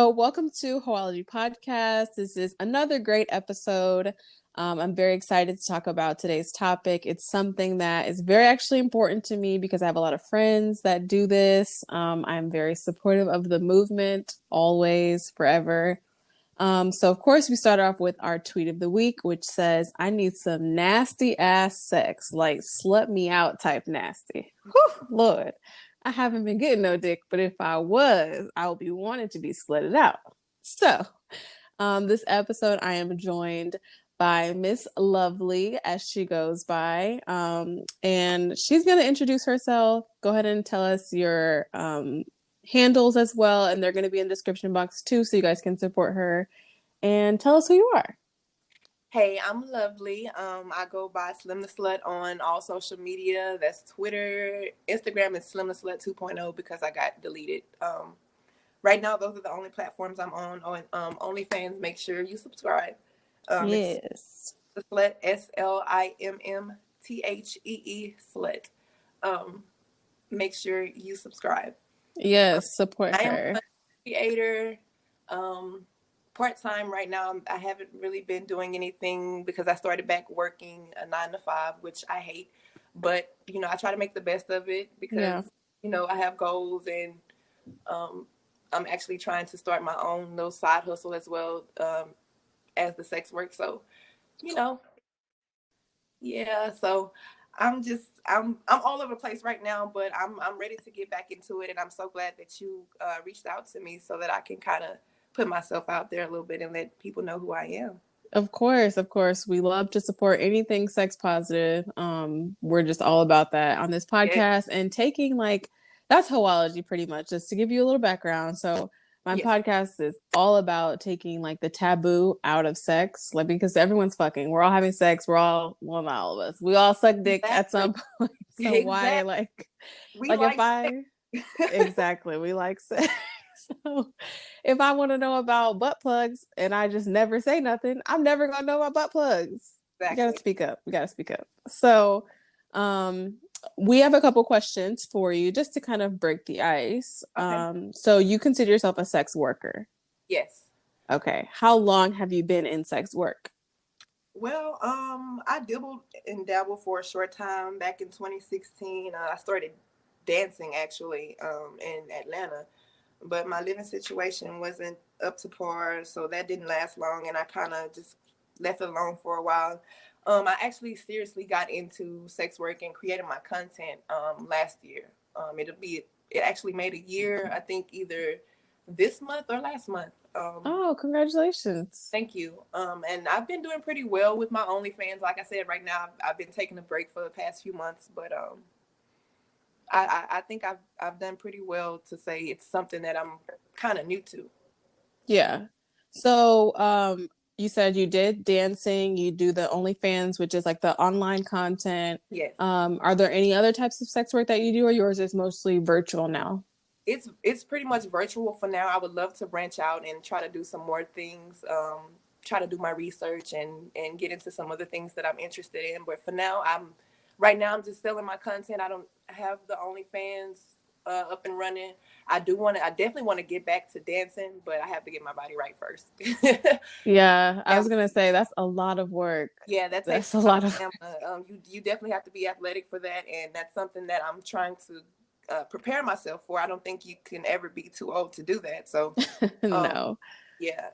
So, welcome to Hoeology Podcast. This is another great episode. I'm very excited to talk about today's topic. It's something that is very actually important to me because I have a lot of friends that do this. I'm very supportive of the movement, always, forever. So, of course, we start off with our tweet of the week, which says, I need some nasty ass sex, like slut me out type nasty. Whew, Lord. I haven't been getting no dick, but if I was, I would be wanting to be slutted out. So, this episode, I am joined by Miss Lovely, as she goes by, and she's going to introduce herself. Go ahead and tell us your handles as well, and they're going to be in the description box too, so you guys can support her. And tell us who you are. Hey, I'm Lovely. I go by SlimmTheeSlut on all social media. That's Twitter, Instagram is SlimmTheeSlut 2.0 because I got deleted. Right now, those are the only platforms I'm on. On OnlyFans, make sure you subscribe. Yes. The Slut, SlimmThee Slut. Make sure you subscribe. Yes, support her. I am a creator. Part-time right now. I haven't really been doing anything because I started back working a 9-to-5, which I hate, but I try to make the best of it because I have goals, and I'm actually trying to start my own little side hustle as well, as the sex work. So so I'm all over the place right now, but I'm ready to get back into it, and I'm so glad that you reached out to me so that I can kind of put myself out there a little bit and let people know who I am. Of course. We love to support anything sex positive. We're just all about that on this podcast, and taking that's Hoeology pretty much, just to give you a little background. So my podcast is all about taking the taboo out of sex, because everyone's fucking. We're all having sex. We're all, well, not all of us. We all suck dick at some point. So why exactly, we like sex. So if I want to know about butt plugs and I just never say nothing, I'm never gonna know about butt plugs. Exactly. We gotta speak up. So we have a couple questions for you just to kind of break the ice. Okay. So you consider yourself a sex worker? Yes. Okay. How long have you been in sex work? Well, I dibbled and dabbled for a short time. Back in 2016, I started dancing actually in Atlanta. But my living situation wasn't up to par, so that didn't last long, and I kind of just left it alone for a while. I actually seriously got into sex work and created my content last year. It actually made a year, I think, either this month or last month. Oh, congratulations. Thank you. And I've been doing pretty well with my OnlyFans. Like I said, right now I've been taking a break for the past few months, but I think I've done pretty well to say it's something that I'm kind of new to. Yeah. So you said you did dancing, you do the OnlyFans, which is the online content. Yes. Are there any other types of sex work that you do, or yours is mostly virtual now? It's pretty much virtual for now. I would love to branch out and try to do some more things, try to do my research and get into some other things that I'm interested in. But for now, Right now, I'm just selling my content. I don't have the OnlyFans up and running. I definitely want to get back to dancing, but I have to get my body right first. Yeah, I was gonna say that's a lot of work. Yeah, that's a lot of. You definitely have to be athletic for that, and that's something that I'm trying to prepare myself for. I don't think you can ever be too old to do that. So no. Yeah.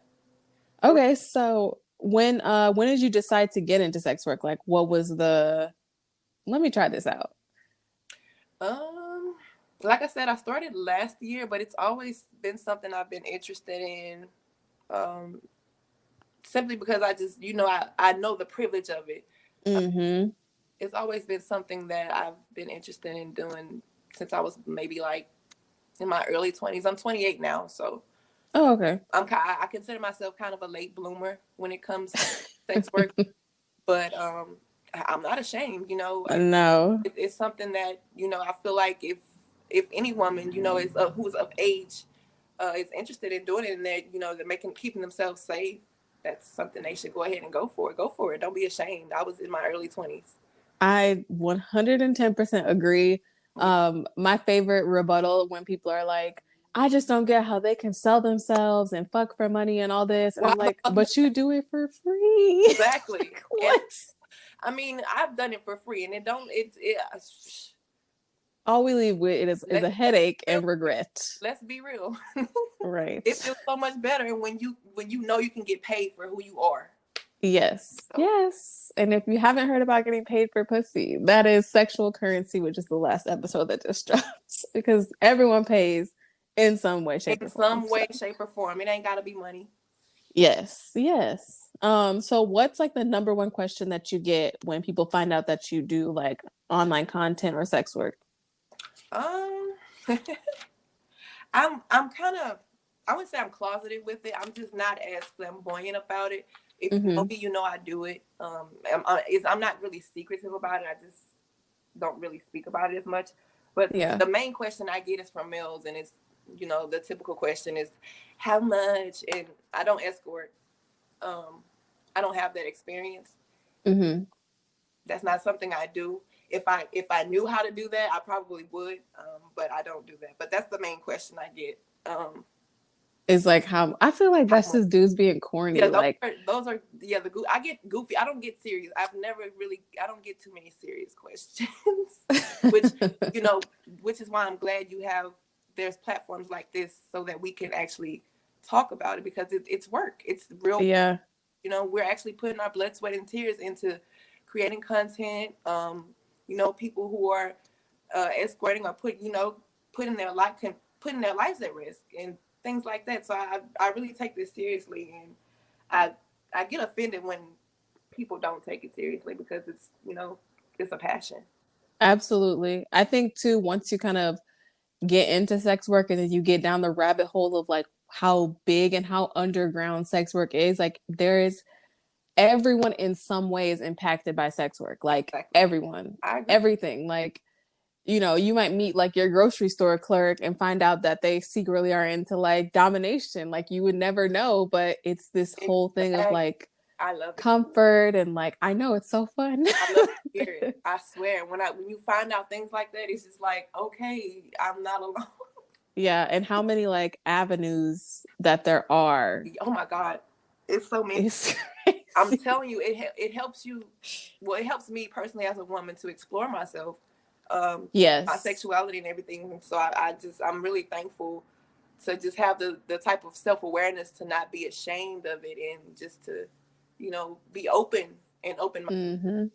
Okay, so when did you decide to get into sex work? What was the let me try this out? Like I said, I started last year, but it's always been something I've been interested in. Simply because I just, I know the privilege of it. Mm-hmm. It's always been something that I've been interested in doing since I was maybe in my early 20s. I'm 28 now, so. Oh, okay. I consider myself kind of a late bloomer when it comes to sex work, but I'm not ashamed, No. It's something that, I feel like if any woman, is who's of age, is interested in doing it, and they're keeping themselves safe, that's something they should go ahead and go for it. Go for it. Don't be ashamed. I was in my early 20s. I 110% agree. My favorite rebuttal when people are like, I just don't get how they can sell themselves and fuck for money and all this. And Well, I'm like, but you do it for free. exactly. Like, what? I mean, I've done it for free, and All we leave with is a headache and regret. Let's be real. Right. It feels so much better when you know you can get paid for who you are. Yes. So. Yes. And if you haven't heard about getting paid for pussy, that is Sexual Currency, which is the last episode that just dropped. Because everyone pays in some way, shape, or form. In some way, shape, or form. It ain't gotta be money. Yes. Yes. So what's like the number one question that you get when people find out that you do like online content or sex work? I'm kind of, I wouldn't say I'm closeted with it. I'm just not as flamboyant about it. If you know me, you know I do it. I'm not really secretive about it. I just don't really speak about it as much. But the main question I get is from males, and it's, you know, the typical question is, how much? And I don't escort. I don't have that experience. Mm-hmm. That's not something I do. If I knew how to do that, I probably would. But I don't do that. But that's the main question I get. Is like how I feel like that's just dudes being corny. Yeah, those are I get goofy. I don't get serious. I don't get too many serious questions. which is why I'm glad there's platforms like this so that we can actually talk about it, because it's work. It's real. Yeah. You know, we're actually putting our blood, sweat, and tears into creating content. You know, people who are escorting or putting their lives at risk and things like that. So I really take this seriously, and I get offended when people don't take it seriously, because it's a passion. Absolutely. I think too, once you kind of get into sex work and then you get down the rabbit hole of like how big and how underground sex work is, like there is everyone in some way is impacted by sex work. Like exactly. Everyone, everything. Like, you know, you might meet like your grocery store clerk and find out that they secretly are into like domination. Like you would never know, but it's this whole thing of like, I love it. Comfort and like, I know it's so fun. I love to hear it. I swear, when you find out things like that, it's just like, okay, I'm not alone. Yeah, and how many like avenues that there are. Oh my God, it's so many. It's I'm telling you, it helps you. Well, it helps me personally as a woman to explore myself. Yes, my sexuality and everything. So I'm really thankful to just have the type of self-awareness to not be ashamed of it, and just to, be open and open. Mm-hmm.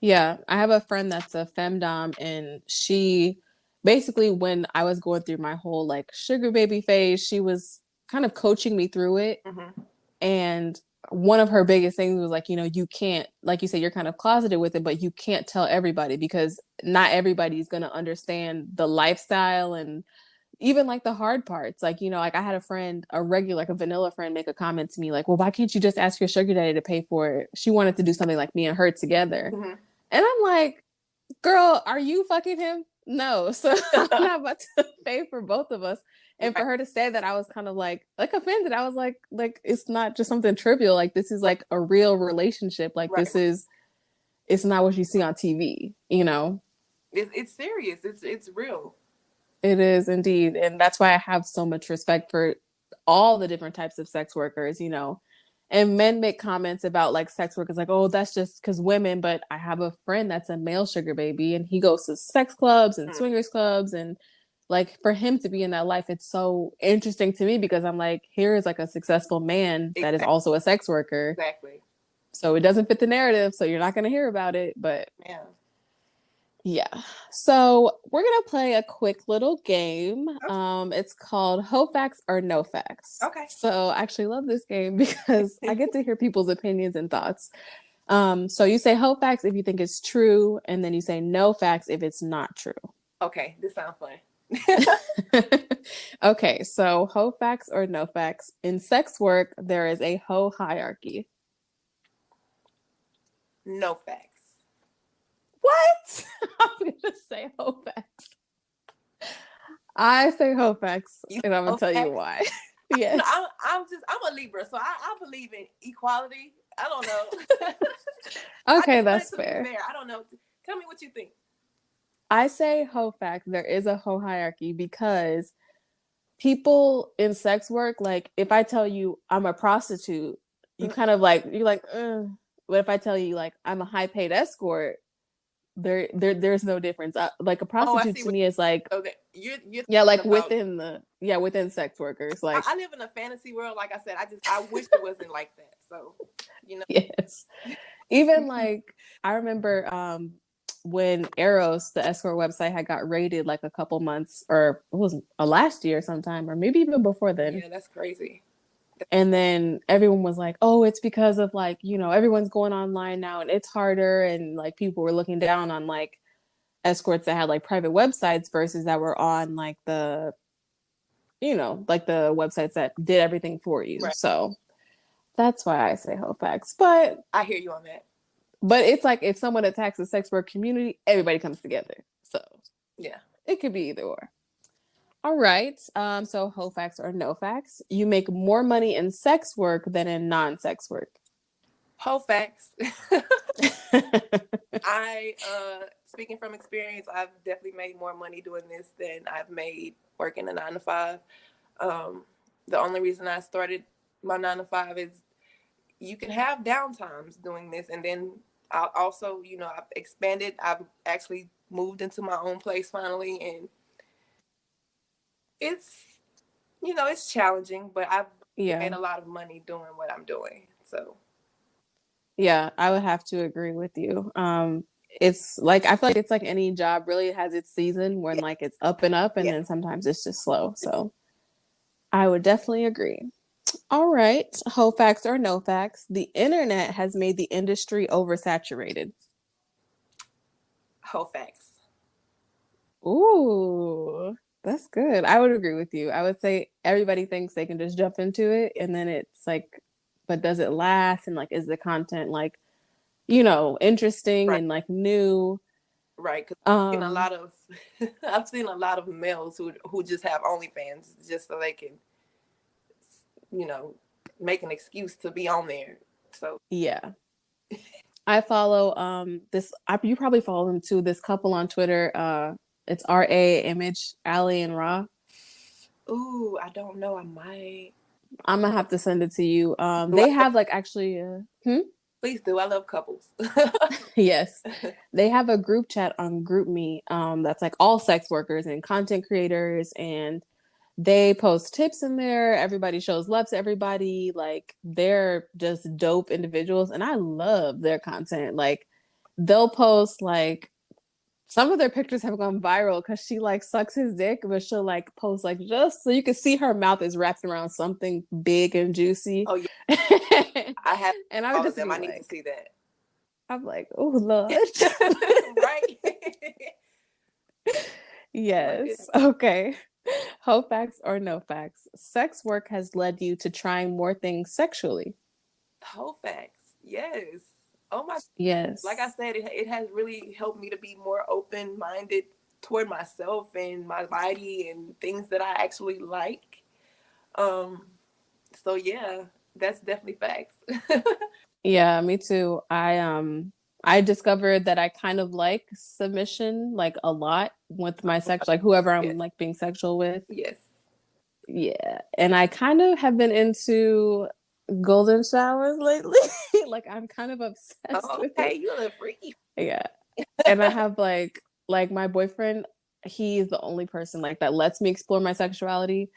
Yeah, I have a friend that's a femdom, and she basically, when I was going through my whole like sugar baby phase, she was kind of coaching me through it. Mm-hmm. And one of her biggest things was like, you can't, like you said, you're kind of closeted with it, but you can't tell everybody, because not everybody's going to understand the lifestyle and even like the hard parts. Like, like I had a friend, a vanilla friend, make a comment to me like, well, why can't you just ask your sugar daddy to pay for it? She wanted to do something like me and her together. Mm-hmm. And I'm like, girl, are you fucking him? No. So I'm not about to pay for both of us. And for her to say that, I was kind of like offended. I was like, it's not just something trivial. Like, this is like a real relationship. Like, it's not what you see on TV, It's serious. It's real. It is indeed. And that's why I have so much respect for all the different types of sex workers, and men make comments about like sex workers, like, oh, that's just because women. But I have a friend that's a male sugar baby, and he goes to sex clubs and swingers clubs, and like for him to be in that life, it's so interesting to me, because I'm like, here is like a successful man that is also a sex worker. Exactly. So it doesn't fit the narrative, so you're not going to hear about it. But yeah. So we're going to play a quick little game. Okay. It's called Facts or No Facts. Okay. So I actually love this game because I get to hear people's opinions and thoughts. So you say facts if you think it's true, and then you say no facts if it's not true. Okay. This sounds fun. Okay. So facts or no facts. In sex work, there is a hoe hierarchy. No facts. What? I'm gonna say facts. I say facts, and I'm gonna tell you why. Yes. No, I'm a Libra, so I believe in equality. I don't know. Okay, that's fair. I don't know. Tell me what you think. I say facts. There is a hierarchy, because people in sex work, like if I tell you I'm a prostitute, you kind of like, you're like, ugh. But if I tell you like I'm a high paid escort, there's no difference. Like a Oh, I prostitute see to what. me is like, Okay, you're yeah, talking like about. within sex workers, like I live in a fantasy world. Like I said, I wish it wasn't like that. So, you know. yes. Even like I remember when Eros, the escort website, had got raided like a couple months, or it was a last year sometime, or maybe even before then. Yeah, that's crazy. And then everyone was like, oh, it's because of like, everyone's going online now and it's harder. And like people were looking down on like escorts that had like private websites versus that were on like like the websites that did everything for you. Right. So that's why I say Hofax. But I hear you on that. it's like if someone attacks the sex work community, everybody comes together. So Yeah. it could be either or. All right. So Hofax or no facts, you make more money in sex work than in non-sex work. Whole facts. I speaking from experience, I've definitely made more money doing this than I've made working a 9 to 5. The only reason I started my 9 to 5 is you can have downtimes doing this, and then I also, I've expanded. I've actually moved into my own place finally, and it's it's challenging, but I've Yeah. made a lot of money doing what I'm doing. So Yeah, I would have to agree with you. It's like I feel like it's like any job really has its season when yeah, like it's up and up and yeah. then sometimes it's just slow. So I would definitely agree. All right. Ho facts or no facts. The internet has made the industry oversaturated. Whole facts. Ooh, that's good. I would agree with you. I would say everybody thinks they can just jump into it and then it's like, but does it last? And like, is the content like, interesting Right. and like new? Right, because I've seen a Um, lot of I've seen a lot of males who just have OnlyFans just so they can, you know, make an excuse to be on there. So, yeah. I follow you probably follow them too, this couple on Twitter. It's RA Image, Ali and Ra. ooh, I don't know. I might. I'm gonna have to send it to you. Do I, They have like actually please do. I love couples. yes. They have a group chat on GroupMe that's like all sex workers and content creators, and they post tips in there. Everybody shows love to everybody. Like they're just dope individuals and I love their content. Like they'll post like some of their pictures have gone viral because she like sucks his dick, but she'll like post like just so you can see her mouth is wrapped around something big and juicy. Oh yeah, I have And I would all of just them. be I need to like, see that. I'm like, oh Lord. Right. Oh my Yes. goodness. Okay. Ho facts or no facts. Sex work has led you to trying more things sexually. Whole facts. Yes. Oh my. Like I Yes. said, it has really helped me to be more open minded toward myself and my body and things that I actually like. Um, so yeah, that's definitely facts. Yeah, me too. I discovered that I kind of like submission like a lot with my sex, like whoever I'm Yes, like being sexual with. yes. Yeah. And I kind of have been into golden showers lately. Like I'm kind of obsessed Oh, with okay, it. you a little freaky. Yeah. And I have like my boyfriend, he's the only person like that lets me explore my sexuality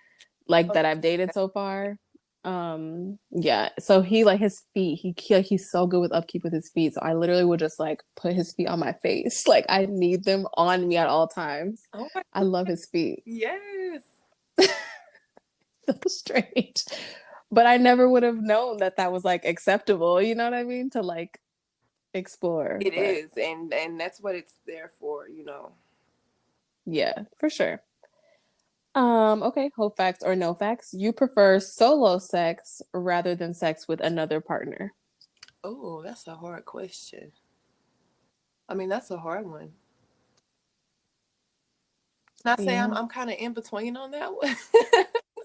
like that I've dated so far. Yeah, so he like his feet, like he's so good with upkeep with his feet, so I literally would just like put his feet on my face. Like I need them on me at all times. Oh my I love his feet. yes, So strange, but I never would have known that that was like acceptable, you know what I mean, to like explore. it But is, and that's what it's there for, you know. yeah, for sure. Okay, hope facts or no facts. You prefer solo sex rather than sex with another partner. Oh, that's a hard question. I mean, that's a hard one. Can I say Yeah. I'm kind of in between on that one?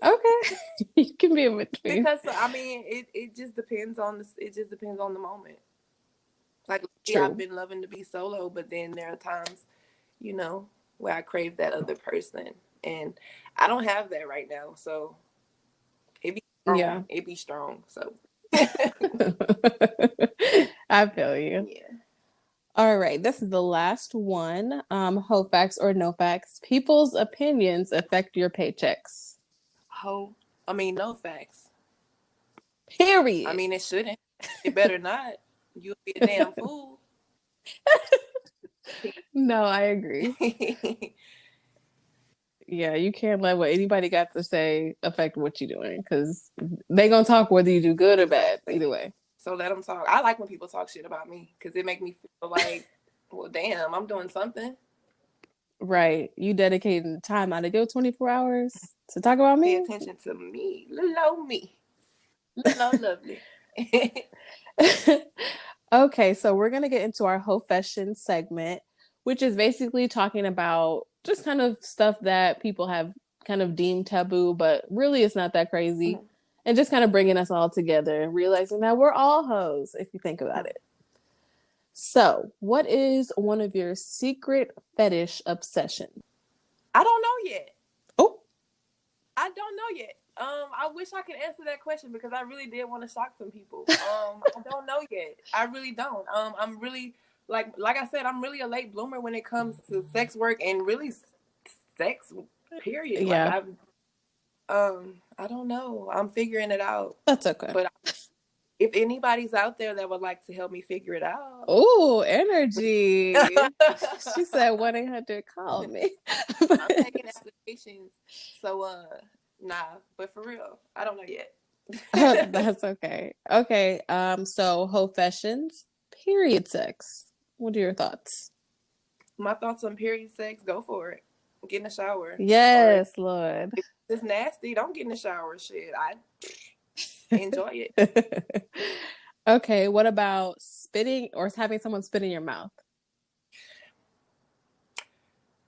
Okay. You can be in between. Because I mean, it just depends on it just depends on the moment. Like lately, I've True. been loving to be solo, but then there are times, you know, where I crave that other person. And I don't have that right now. So it be strong. Yeah. It be strong. So I feel you. yeah. All right, this is the last one. Ho facts or no facts. People's opinions affect your paychecks. No facts. Period. I mean, it shouldn't. It better not. You'll be a damn fool. No, I agree. Yeah, you can't let what anybody got to say affect what you're doing, because they gonna talk whether you do good or bad. Either way. So let them talk. I like when people talk shit about me because it make me feel like, well, damn, I'm doing something. Right. You dedicating time out of your 24 hours to talk about me? Pay attention to me. Little me. Little lovely. Okay, so we're going to get into our Hofession segment, which is basically talking about just kind of stuff that people have kind of deemed taboo, but really it's not that crazy. Mm-hmm. And just kind of bringing us all together, realizing that we're all hoes, if you think about it. So, what is one of your secret fetish obsessions? I don't know yet. Oh. I don't know yet. I wish I could answer that question because I really did want to shock some people. I don't know yet. I really don't. I'm really like I said, I'm really a late bloomer when it comes to sex work and really sex. Period. Yeah. Like I don't know. I'm figuring it out. That's okay. But if anybody's out there that would like to help me figure it out. Oh, energy. She said 1-800 call me. I'm taking applications. So nah, but for real, I don't know yet. That's okay. Okay. So Hofessions, period sex. What are your thoughts? My thoughts on period sex, go for it. Get in the shower. Yes, Lord. If it's nasty, don't get in the shower. Shit. I enjoy it. Okay, what about spitting or having someone spit in your mouth?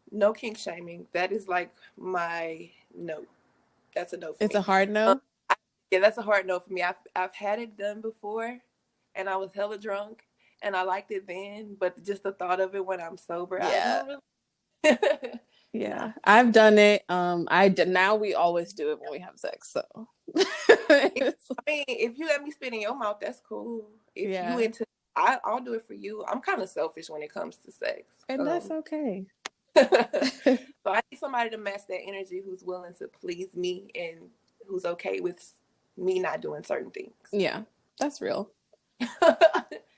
No kink shaming. That is like my no. That's a no for me. It's a hard no? Yeah, that's a hard no for me. I've had it done before, and I was hella drunk, and I liked it then, but just the thought of it when I'm sober, yeah. I don't really. Yeah, I've done it. Now we always do it when we have sex. So, I mean, if you let me spit in your mouth, that's cool. If you into, I'll do it for you. I'm kind of selfish when it comes to sex, and that's okay. So I need somebody to match that energy, who's willing to please me and who's okay with me not doing certain things. Yeah, that's real.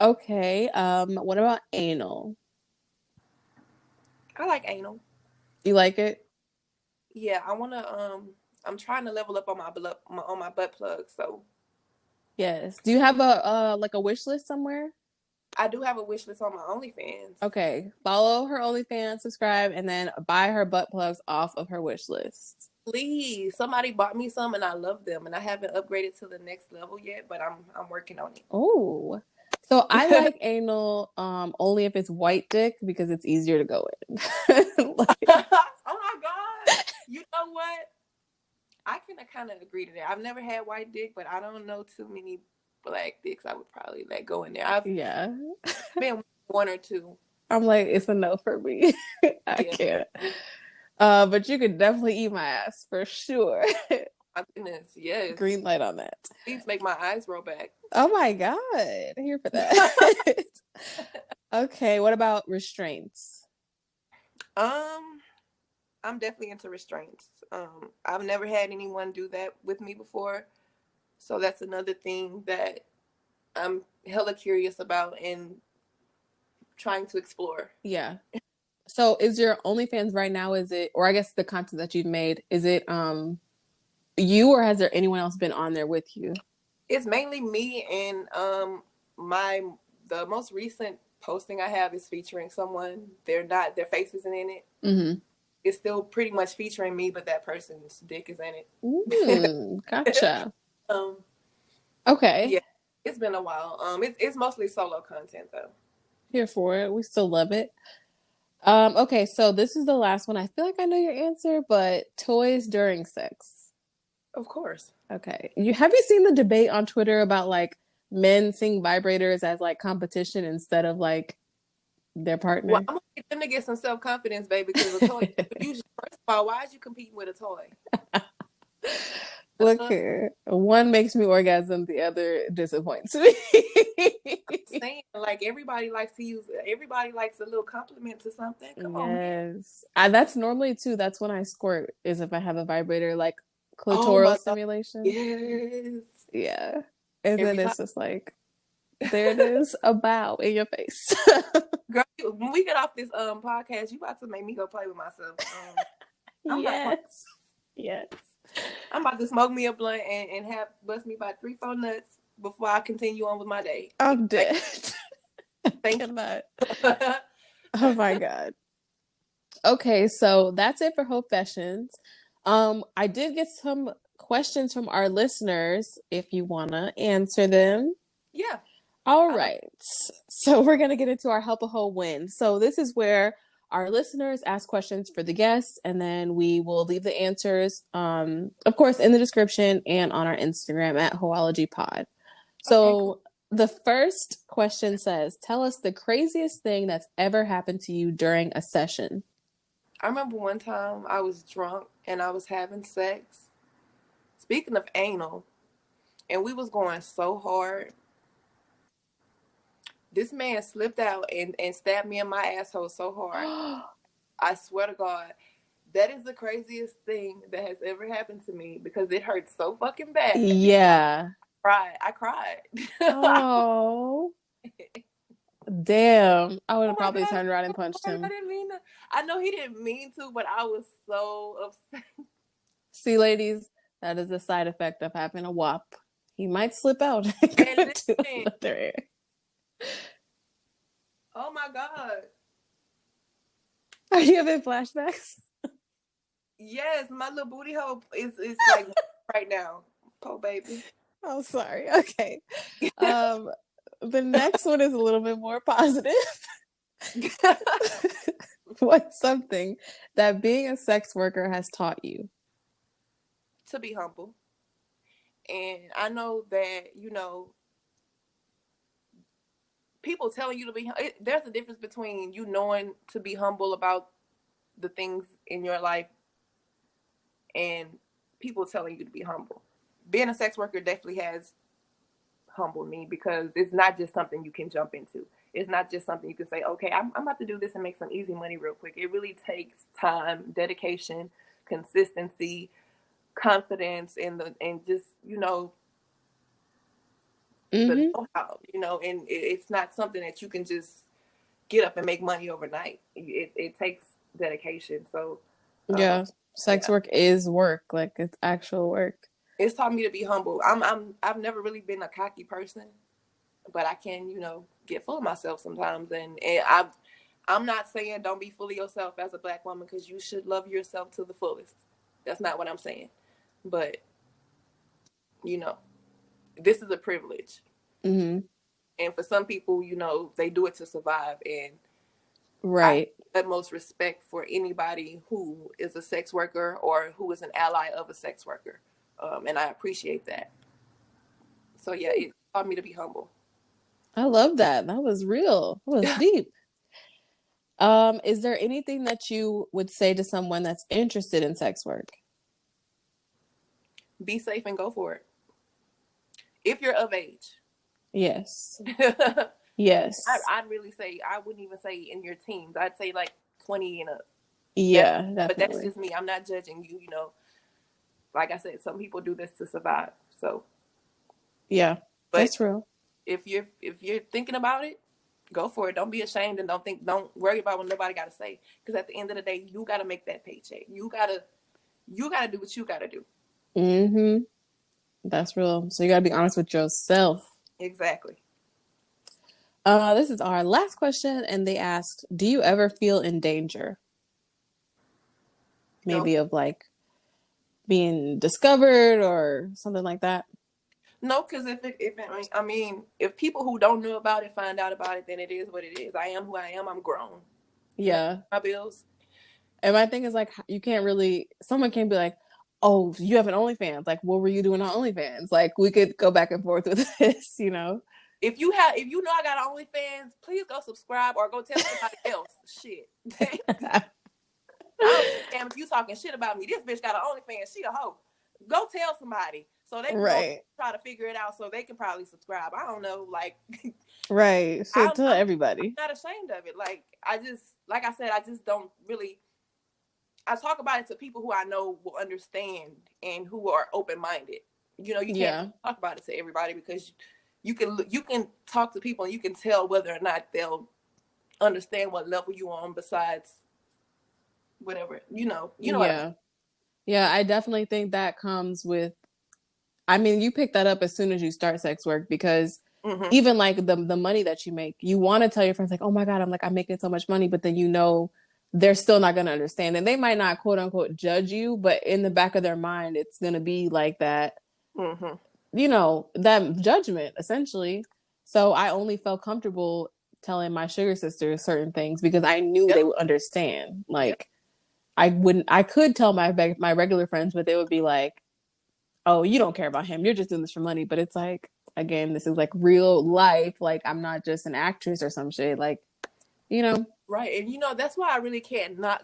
Okay. What about anal? I like anal. You like it? Yeah, I want to. I'm trying to level up on my butt plug. So. Yes. Do you have a wish list somewhere? I do have a wish list on my OnlyFans. Okay. Follow her OnlyFans, subscribe, and then buy her butt plugs off of her wish list. Please. Somebody bought me some and I love them, and I haven't upgraded to the next level yet, but I'm working on it. Oh. So I like anal only if it's white dick because it's easier to go in. Oh my God. You know what? I can kind of agree to that. I've never had white dick, but I don't know too many black dicks I would probably let go in there. I've been one or two. I'm like, it's a no for me. I can't. But you could definitely eat my ass for sure. My goodness, yes. Green light on that. Please make my eyes roll back. Oh my God. I'm here for that. Okay, what about restraints? I'm definitely into restraints. I've never had anyone do that with me before. So that's another thing that I'm hella curious about and trying to explore. Yeah. So is your OnlyFans right now, or I guess the content that you've made, is it you, or has there anyone else been on there with you? It's mainly me, and the most recent posting I have is featuring someone. Their face isn't in it. Mm-hmm. It's still pretty much featuring me, but that person's dick is in it. Gotcha. Okay. Yeah, it's been a while. It's mostly solo content though. Here for it. We still love it. Okay, so this is the last one. I feel like I know your answer, but toys during sex. Of course. Okay. Have you seen the debate on Twitter about like men seeing vibrators as like competition instead of like their Well, partner. I'm gonna get them to get some self-confidence, baby, because a toy, usually, first of all, why is you competing with a toy? Look here. One makes me orgasm, the other disappoints me. Saying, like, everybody likes a little compliment to something. Come on, man. Yes. That's normally too, that's when I squirt, is if I have a vibrator, like Oh clitoral my God. stimulation. Yes. Yeah. And Every then time. it's just like, there it is, a bow in your face. Girl, when we get off this podcast, you about to make me go play with myself. I'm not playing. Yes. Yes. I'm about to smoke me a blunt and have bust me about 3-4 nuts before I continue on with my day. I'm dead. Thank Cannot. you. Oh my God. Okay, so that's it for Hope Fashions. I did get some questions from our listeners if you wanna answer them. Yeah. All right. So we're gonna get into our Help a Hoe win. So this is where our listeners ask questions for the guests, and then we will leave the answers, of course, in the description and on our Instagram at Hoeology Pod. So Okay, cool. the first question says, "Tell us the craziest thing that's ever happened to you during a session." I remember one time I was drunk and I was having sex. Speaking of anal, and we was going so hard. This man slipped out and stabbed me in my asshole so hard. I swear to God, that is the craziest thing that has ever happened to me because it hurt so fucking bad. Yeah. I cried. Oh, damn. I would Oh have my probably God, turned around I'm and punched sorry. I him. didn't mean to. I know he didn't mean to, but I was so upset. See, ladies, that is the side effect of having a WAP. He might slip out and And go to listen, another area. oh my God. Are you having flashbacks? Yes, my little booty hole is like right now. Poor baby. Oh, sorry. Okay. The next one is a little bit more positive. What's something that being a sex worker has taught you? To be humble. And I know that, people telling you to be, there's a difference between you knowing to be humble about the things in your life and people telling you to be humble. Being a sex worker definitely has humbled me because it's not just something you can jump into. It's not just something you can say, okay, I'm about to do this and make some easy money real quick. It really takes time, dedication, consistency, confidence, and just, the Mm-hmm. know-how, and it's not something that you can just get up and make money overnight. It takes dedication. So, Yeah. Sex yeah, work is work. Like, it's actual work. it's taught me to be humble. I've never really been a cocky person, but I can, get full of myself sometimes. And I'm not saying don't be full of yourself as a Black woman because you should love yourself to the fullest. That's not what I'm saying. But, this is a privilege. Mm-hmm. And for some people, they do it to survive. And I Right. have utmost respect for anybody who is a sex worker or who is an ally of a sex worker. And I appreciate that. So, yeah, it taught me to be humble. I love that. That was real. That was deep. Is there anything that you would say to someone that's interested in sex work? Be safe and go for it. If you're of age. Yes. I, Yes. I'd really say, I wouldn't even say in your teens. I'd say like 20 and up. Yeah, But that's definitely. just me. I'm not judging you, Like I said, some people do this to survive. So, Yeah, but that's real. if you're thinking about it, go for it. Don't be ashamed and don't worry about what nobody got to say. Because at the end of the day, you got to make that paycheck. You gotta do what you got to do. Mm-hmm. That's real. So you gotta be honest with yourself. Exactly. This is our last question, and they asked, "Do you ever feel in danger? No. Maybe of like being discovered or something like that?" No, because if people who don't know about it find out about it, then it is what it is. I am who I am. I'm grown. Yeah. My bills. And my thing is like, you can't really. Someone can be like, "Oh, you have an OnlyFans. Like, what were you doing on OnlyFans?" Like, we could go back and forth with this, if you know I got an OnlyFans, please go subscribe or go tell somebody else. Shit. I don't care if you talking shit about me. This bitch got an OnlyFans. She a hoe. Go tell somebody so they can go try to figure it out so they can probably subscribe. I don't know, like right. Shit, tell everybody. I'm not ashamed of it. Like I said, I just don't really. I talk about it to people who I know will understand and who are open minded. You know, you can't talk about it to everybody because you can talk to people and you can tell whether or not they'll understand what level you on besides whatever, you know what I mean. Yeah, I definitely think that comes with, I mean, you pick that up as soon as you start sex work because even like the money that you make, you want to tell your friends like, oh my God, I'm making so much money, but then you know they're still not going to understand. And they might not quote unquote judge you, but in the back of their mind, it's going to be like that, you know, that judgment essentially. So I only felt comfortable telling my sugar sisters certain things because I knew they would understand. Like I could tell my regular friends, but they would be like, oh, you don't care about him. You're just doing this for money. But it's like, again, this is like real life. Like I'm not just an actress or some shit. Like, you know. Right. And, you know, that's why I really can't knock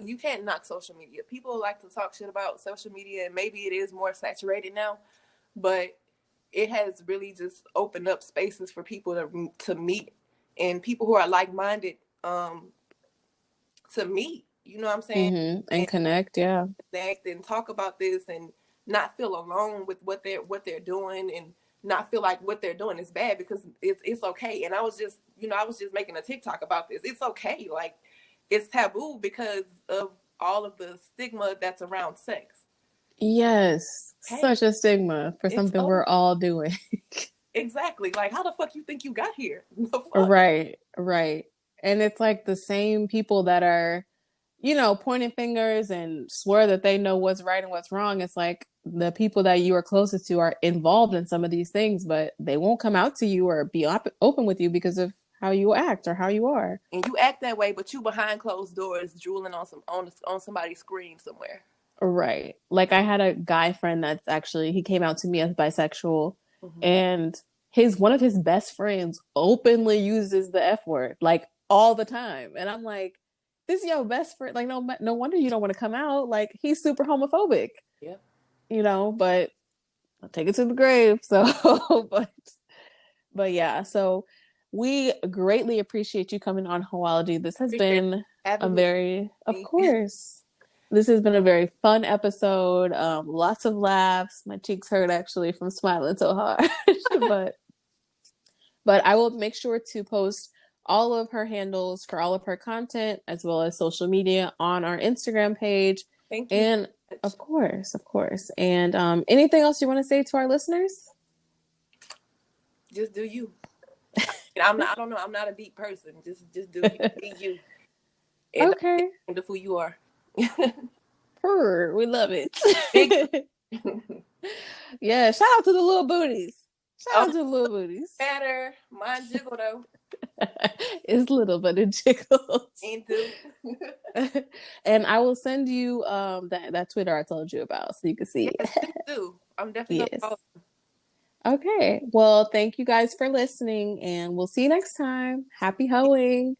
social media. People like to talk shit about social media, and maybe it is more saturated now, but it has really just opened up spaces for people to meet and people who are like-minded to meet, you know what I'm saying? And connect, connect and talk about this and not feel alone with what they're doing and not feel like what they're doing is bad because it's okay. And I was just making a TikTok about this. It's okay. Like it's taboo because of all of the stigma that's around sex. Yes. Hey, such a stigma for something we're all doing. Exactly. Like how the fuck you think you got here? Right. And it's like the same people that are, you know, pointing fingers and swear that they know what's right and what's wrong. It's like the people that you are closest to are involved in some of these things, but they won't come out to you or be open with you because of how you act or how you are. And you act that way, but you behind closed doors drooling on somebody's screen somewhere. Right. Like I had a guy friend that's actually, he came out to me as bisexual and one of his best friends openly uses the F word like all the time. And I'm like, this is your best friend. Like, no wonder you don't want to come out. Like, he's super homophobic. Yeah. You know, but I'll take it to the grave. So, but yeah. So we greatly appreciate you coming on Hoeology. This has been of course. This has been a very fun episode. Lots of laughs. My cheeks hurt actually from smiling so hard. But I will make sure to post all of her handles for all of her content as well as social media on our Instagram page. Thank you. And of course. And anything else you want to say to our listeners? Just do you. I'm not a deep person. Just do you. Be you. And okay. Wonderful you are. We love it. Yeah, shout out to the little booties. Shout out to the little booties. Better. Mine jiggle though. It's little, but it jiggles. Ain't do. And I will send you that Twitter I told you about so you can see it. Do. I'm definitely gonna follow. Okay. Well, thank you guys for listening and we'll see you next time. Happy hoeing.